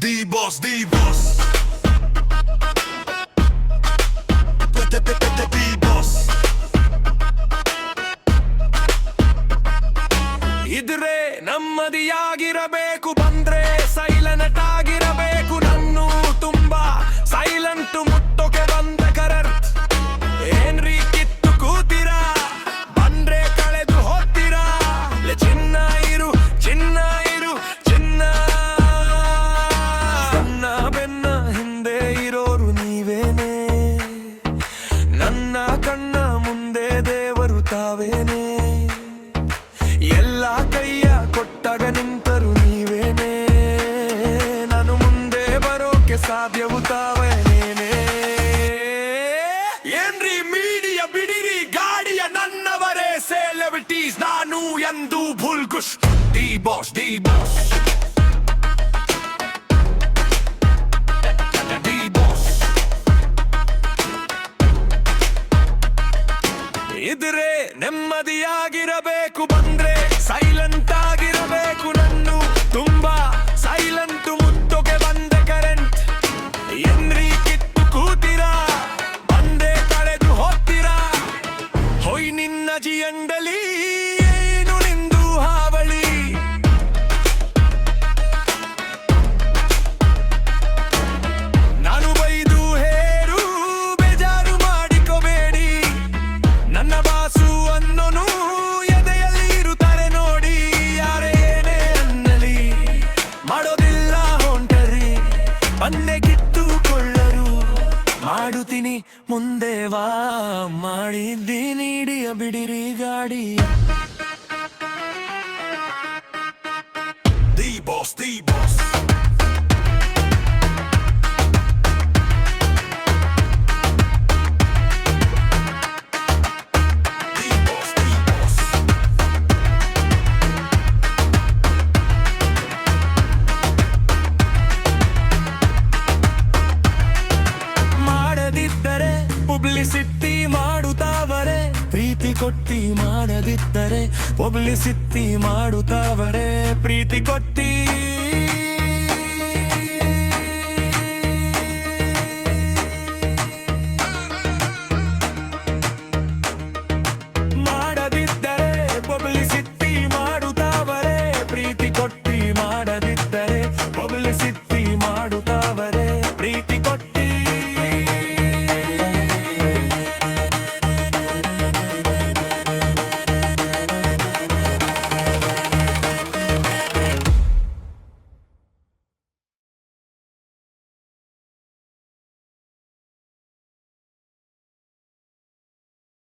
The boss, the boss. The boss. ಇದ್ರೆ ನಮ್ಮದಿಯಾಗಿರಬೇಕು, ಬಂದ್ರೆ silent ಆಗಿರಬೇಕು. ನನ್ನು ತುಂಬಾ ಸೈಲೆಂಟ್, ಮುಟ್ಟೋಕೆ ಬಂದ ಕರರ್ತ್. ಏನ್ರಿ ಕಿತ್ತು ಕೂತೀರಾ, ಬಂದ್ರೆ ಕಳೆದು ಹೋಗ್ತೀರಾ. ಚಿನ್ನ ಇರು, ಚಿನ್ನ ಇರು, ಚಿನ್ನ. ನನ್ನ ಬೆನ್ನ ಹಿಂದೆ ಇರೋರು ನೀವೇನೆ, ನನ್ನ ಕಣ್ಣ ಮುಂದೆ ದೇವರು ತಾವೇನೆ. ಎಲ್ಲ ಕೈಯ ಕೊಟ್ಟಾಗ ನಿಂತರು ನೀವೇನೆ, ನಾನು ಮುಂದೆ ಬರೋಕೆ ಸಾಧ್ಯವು ತಾವೇನೇನೆ. ಏನ್ರಿ ಮೀಡಿಯ ಬಿಡಿರಿ ಗಾಡಿಯ, ನನ್ನವರೇ ಸೆಲೆಬ್ರಿಟೀಸ್ ನಾನು ಎಂದು ಭುಲ್ಗುಷ್. D boss, D boss, D boss. ಇದ್ರೆ ನೆಮ್ಮದಿಯಾಗಿರಬೇಕು, ಬಂದ್ರೆ ಸೈಲೆಂಟ್ ಆಗಿರಬೇಕು. ನನ್ನು ತುಂಬಾ ಸೈಲೆಂಟ್, ಮುಟ್ಟೋಕೆ ಬಂದ ಕರೆಂಟ್. ಏನ್ರಿ ಕಿತ್ತು ಕೂತೀರಾ, ಬಂದೆ ಕಳೆದು ಹೋಗ್ತೀರಾ. ಹೊಯ್ ನಿನ್ನ ಜಿಯಂಡಲಿ ಏನು ನಿಂದು ಹಾವಳಿ. ನಾನು ಬೈದು ಹೇರು, ಬೇಜಾರು ಮಾಡಿಕೋಬೇಡಿ. ನನ್ನ ಬಾಸು ಅನ್ನೋನು ಎದೆಯಲ್ಲಿ ಇರುತ್ತಾರೆ ನೋಡಿ. ಯಾರೇನೇ ಅನ್ನಲಿ ಮಾಡೋದಿಲ್ಲ ಹೊಂಟರಿ, ಬಂದೆ ಕಿತ್ತುಕೊಳ್ಳರು. ಮಾಡುತ್ತೀನಿ ಮುಂದೆ ವಾ, ಮಾಡಿದ್ದೀನಿ ಹಿಡಿಯ ಬಿಡಿರಿ ಗಾಡಿ. D boss, D boss. Publicity ಮಾಡುತ್ತಾವರೆ, ಪ್ರೀತಿ ಕೊಟ್ಟಿ. ಮಾಡದಿದ್ದರೆ ಪಬ್ಲಿಸಿಟಿ ಮಾಡುತ್ತಾವರೆ, ಪ್ರೀತಿ ಕೊಟ್ಟಿ. ಮಾಡದಿದ್ದರೆ ಪಬ್ಲಿಸಿಟಿ ಮಾಡುತ್ತಾವರೆ, ಪ್ರೀತಿ ಕೊಟ್ಟಿ. ಮಾಡದಿದ್ದರೆ ಪಬ್ಲಿಸಿಟಿ